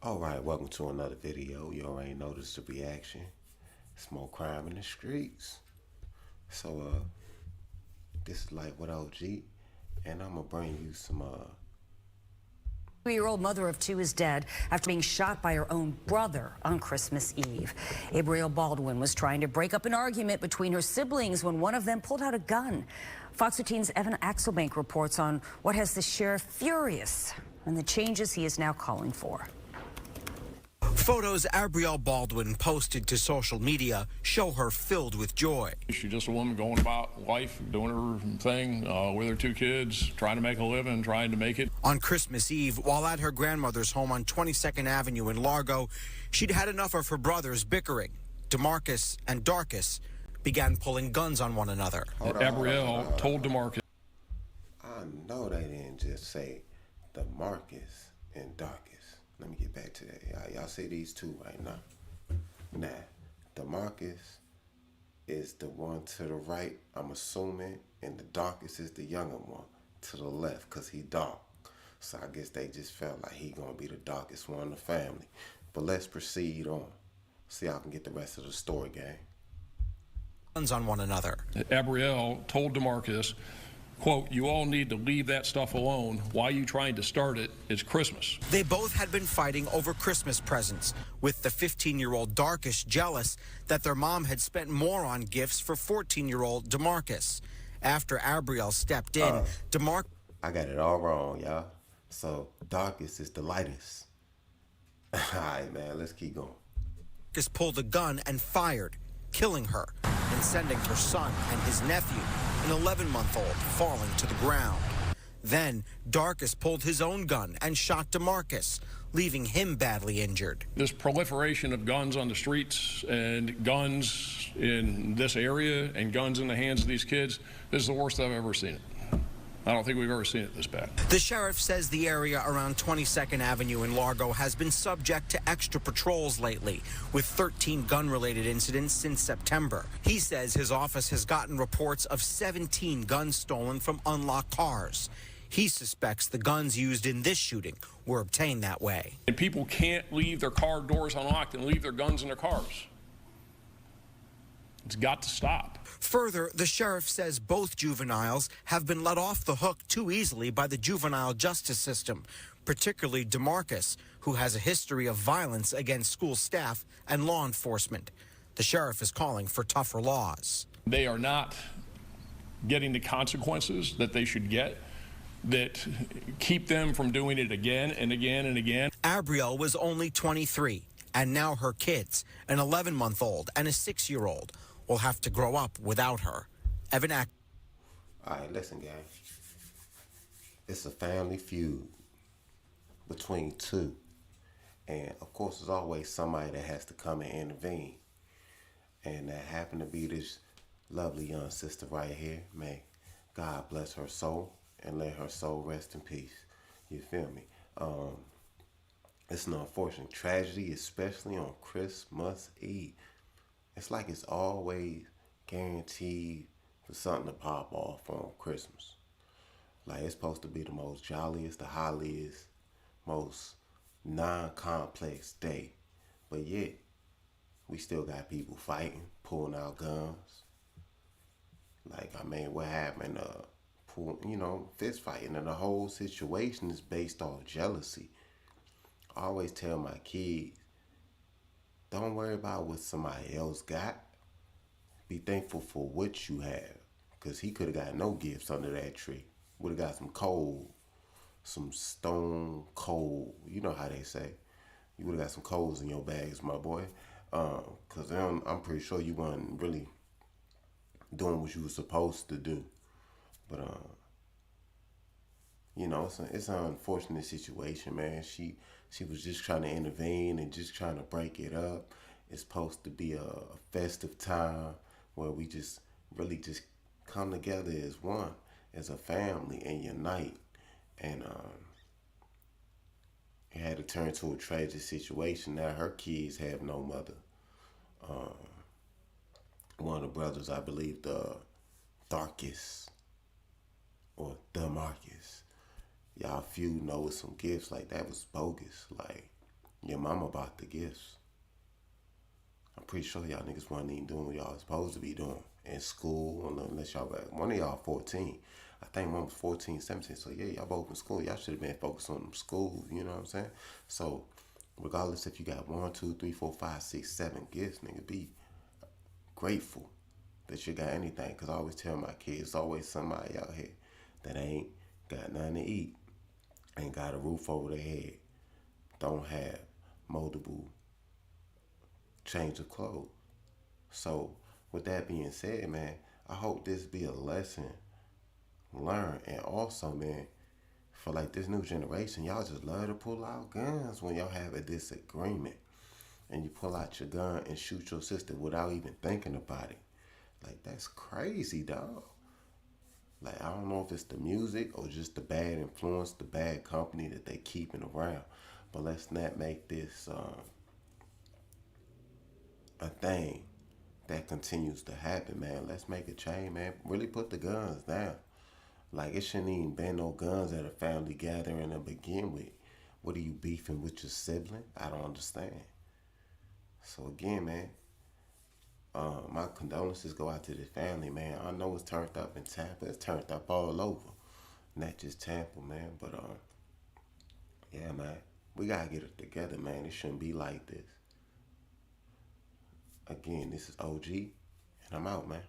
Alright, welcome to another video. You already noticed the reaction. It's more crime in the streets. So, this is Life with OG, and I'm gonna bring you some, 2-year-old mother of two is dead after being shot by her own brother on Christmas Eve. Abrielle Baldwin was trying to break up an argument between her siblings when one of them pulled out a gun. Fox 13's Evan Axelbank reports on what has the sheriff furious and the changes he is now calling for. Photos Abrielle Baldwin posted to social media show her filled with joy. She's just a woman going about life, doing her thing with her two kids, trying to make a living, trying to make it. On Christmas Eve, while at her grandmother's home on 22nd Avenue in Largo, she'd had enough of her brothers bickering. DeMarcus and Darcus began pulling guns on one another. Abrielle told DeMarcus. I know they didn't just say DeMarcus and Darcus. Let me get back to that. Y'all see these two right now. Now, DeMarcus is the one to the right, I'm assuming, and the Darcus is the younger one to the left, because he dark. So I guess they just felt like he gonna be the darkest one in the family. But let's proceed on. See how I can get the rest of the story, gang. Guns on one another. Abrielle told DeMarcus, quote, "You all need to leave that stuff alone. Why are you trying to start it? It's Christmas." They both had been fighting over Christmas presents, with the 15-year-old Darcus jealous that their mom had spent more on gifts for 14-year-old DeMarcus. After Abrielle stepped in, DeMarcus... I got it all wrong, y'all. So, Darcus is the lightest. All right, man, let's keep going. Darcus pulled a gun and fired, killing her and sending her son and his nephew, an 11-month-old, falling to the ground. Then, Darcus pulled his own gun and shot DeMarcus, leaving him badly injured. This proliferation of guns on the streets and guns in this area and guns in the hands of these kids, this is the worst I've ever seen it. I don't think we've ever seen it this bad. The sheriff says the area around 22nd Avenue in Largo has been subject to extra patrols lately, with 13 gun-related incidents since September. He says his office has gotten reports of 17 guns stolen from unlocked cars. He suspects the guns used in this shooting were obtained that way. And people can't leave their car doors unlocked and leave their guns in their cars. It's got to stop. Further, the sheriff says both juveniles have been let off the hook too easily by the juvenile justice system, particularly DeMarcus, who has a history of violence against school staff and law enforcement. The sheriff is calling for tougher laws. They are not getting the consequences that they should get that keep them from doing it again and again and again. Abrielle was only 23, and now her kids, an 11-month-old and a 6-year-old, will have to grow up without her. Evan All right, listen, gang. It's a family feud between two. And, of course, there's always somebody that has to come and intervene. And that happened to be this lovely young sister right here. May God bless her soul and let her soul rest in peace. You feel me? It's an unfortunate tragedy, especially on Christmas Eve. It's like it's always guaranteed for something to pop off on Christmas. Like, it's supposed to be the most jolliest, the holliest, most non-complex day. But yet, we still got people fighting, pulling out guns. Like, I mean, what happened? Fist fighting. And the whole situation is based off jealousy. I always tell my kids, don't worry about what somebody else got. Be thankful for what you have. Because he could have got no gifts under that tree. Would have got some coal, some stone coal. You know how they say. You would have got some coals in your bags, my boy. Because I'm pretty sure you weren't really doing what you were supposed to do. But, it's an unfortunate situation, man. She was just trying to intervene and just trying to break it up. It's supposed to be a festive time where we just really just come together as one, as a family, and unite. And it had to turn to a tragic situation. Now her kids have no mother. One of the brothers, I believe, the Darcus or DeMarcus, y'all few know with some gifts like that was bogus. Like, Your mama bought the gifts. I'm pretty sure y'all niggas wasn't even doing what y'all supposed to be doing in school, unless y'all got one of y'all 14. I think one was 14, 17. So yeah, y'all both in school. Y'all should have been focused on them schools, you know what I'm saying? So regardless if you got 1, 2, 3, 4, 5, 6, 7 gifts, nigga, be grateful that you got anything. Cause I always tell my kids, always somebody out here that ain't got nothing to eat, ain't got a roof over their head, don't have multiple change of clothes. So with that being said, man, I hope this be a lesson learned. And also, man, for like this new generation, y'all just love to pull out guns when y'all have a disagreement. And you pull out your gun and shoot your sister without even thinking about it. Like, that's crazy, dog. Like, I don't know if it's the music or just the bad influence, the bad company that they keeping around. But let's not make this a thing that continues to happen, man. Let's make a change, man. Really put the guns down. Like, it shouldn't even been no guns at a family gathering to begin with. What are you beefing with your sibling? I don't understand. So again, man, my condolences go out to the family, man. I know it's turned up in Tampa. It's turned up all over. Not just Tampa, man. But yeah, man. We gotta get it together, man. It shouldn't be like this. Again, this is OG, and I'm out, man.